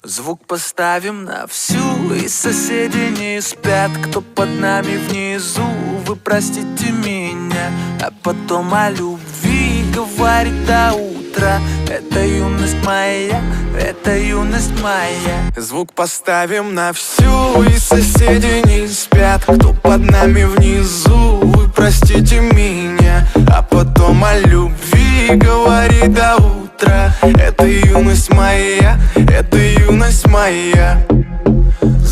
Звук поставим на всю, и соседи не спят. Кто под нами внизу, вы простите меня. А потом о любви говорит до утра. Это юность моя, это юность моя. Звук поставим на всю, и соседи не спят. Кто под нами внизу, вы простите меня. А потом о любви говорит до утра. Это юность моя, это юность моя.